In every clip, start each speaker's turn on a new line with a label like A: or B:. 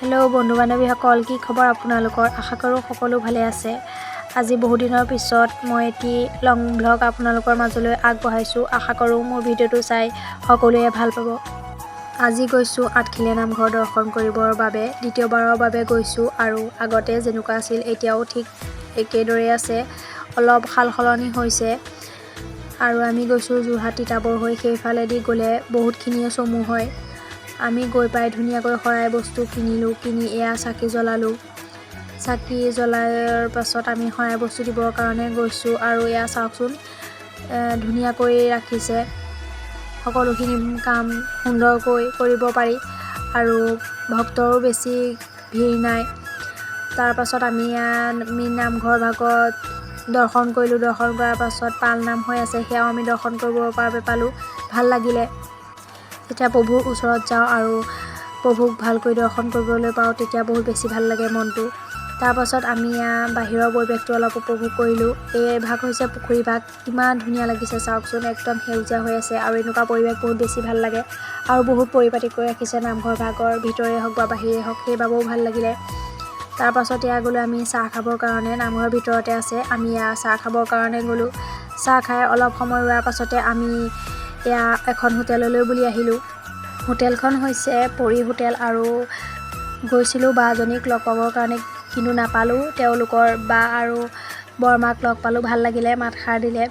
A: Hello' বন্ধু বান্ধৱীসকল, কি খবৰ আপোনালোকৰ? আশা কৰোঁ সকলো ভালে আছে। আজি বহুদিনৰ পিছত মই এটি লং ভ্লগ আপোনালোকৰ মাজলৈ আগবঢ়াইছোঁ। আশা কৰোঁ মোৰ ভিডিঅ'টো চাই সকলোৱে ভাল পাব। আজি গৈছোঁ আঠখেলীয়া নামঘৰ দৰ্শন কৰিবৰ বাবে। দ্বিতীয়বাৰৰ বাবে গৈছোঁ আৰু আগতে যেনেকুৱা আছিল এতিয়াও ঠিক একেদৰে আছে, অলপ সাল সলনি হৈছে। আৰু আমি গৈছোঁ যোৰহাট তিতাবৰ হৈ, সেইফালেদি গ'লে বহুতখিনিয়ে চমু হয়। আমি গৈ পাই ধুনীয়াকৈ শৰাই বস্তু কিনিলোঁ, কিনি এয়া চাকি জ্বলালোঁ। চাকি জ্বলাৰ পাছত আমি শৰাই বস্তু দিবৰ কাৰণে গৈছোঁ আৰু এয়া চাওকচোন ধুনীয়াকৈ ৰাখিছে। সকলোখিনি কাম সুন্দৰকৈ কৰিব পাৰি আৰু ভক্তৰো বেছি ভিৰ নাই। তাৰ পাছত আমি নামঘৰ ভাগত দৰ্শন কৰিলোঁ। দৰ্শন কৰাৰ পাছত পাল নাম হৈ আছে, সেয়াও আমি দৰ্শন কৰিবৰ বাবে পালোঁ। ভাল লাগিলে। যেতিয়া প্ৰভুৰ ওচৰত যাওঁ আৰু প্ৰভুক ভালকৈ দৰ্শন কৰিবলৈ পাওঁ তেতিয়া বহুত বেছি ভাল লাগে মনটো। তাৰপাছত আমি বাহিৰৰ পৰিৱেশটো অলপ উপভোগ কৰিলোঁ। এই ভাগ হৈছে পুখুৰী ভাগ। ইমান ধুনীয়া লাগিছে চাওকচোন, একদম সেউজীয়া হৈ আছে আৰু এনেকুৱা পৰিৱেশ বহুত বেছি ভাল লাগে। আৰু বহুত পৰিপাটি কৰি ৰাখিছে নামঘৰ ভাগৰ, ভিতৰে হওক বা বাহিৰে হওক, সেইবাবেও ভাল লাগিলে। তাৰপাছত গ'লোঁ আমি চাহ খাবৰ কাৰণে। নামঘৰৰ ভিতৰতে আছে, আমি চাহ খাবৰ কাৰণে গ'লোঁ। চাহ খাই অলপ সময় ৰোৱাৰ পাছতে আমি এখন হোটেললৈ বুলি আহিলোঁ। হোটেলখন হৈছে পৰি হোটেল আৰু গৈছিলোঁ বা এজনীক লগ পাবৰ কাৰণে, কিন্তু নাপালোঁ। তেওঁলোকৰ বা আৰু বৰমাক লগ পালোঁ, ভাল লাগিলে, মাতষাৰ দিলে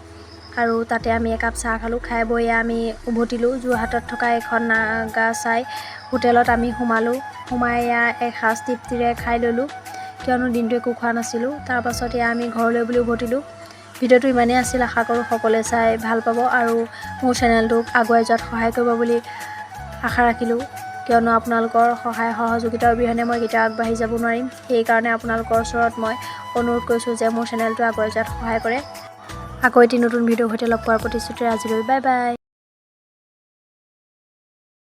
A: আৰু তাতে আমি একাপ চাহ খালোঁ। খাই বৈ আমি উভতিলোঁ। যোৰহাটত থকা এখন নাগা চাই হোটেলত আমি সোমালোঁ। সোমাই এসাঁজ তৃপ্তিৰে খাই ল'লোঁ, কিয়নো দিনটো একো খোৱা নাছিলোঁ। তাৰপাছত আমি ঘৰলৈ বুলি উভতিলোঁ। ভিডিঅ'টো ইমানেই আছিল। আশা কৰোঁ সকলোৱে চাই ভাল পাব আৰু মোৰ চেনেলটোক আগুৱাই যোৱাত সহায় কৰিব বুলি আশা ৰাখিলোঁ, কিয়নো আপোনালোকৰ সহায় সহযোগিতাৰ অবিহনে মই কেতিয়াও আগবাঢ়ি যাব নোৱাৰিম। সেইকাৰণে আপোনালোকৰ ওচৰত মই অনুৰোধ কৰিছোঁ যে মোৰ চেনেলটো আগুৱাই যোৱাত সহায় কৰে। আকৌ এটি নতুন ভিডিঅ'ৰ সৈতে লগ পোৱাৰ প্ৰতিশ্ৰুতিৰে আজিলৈ বাই বাই।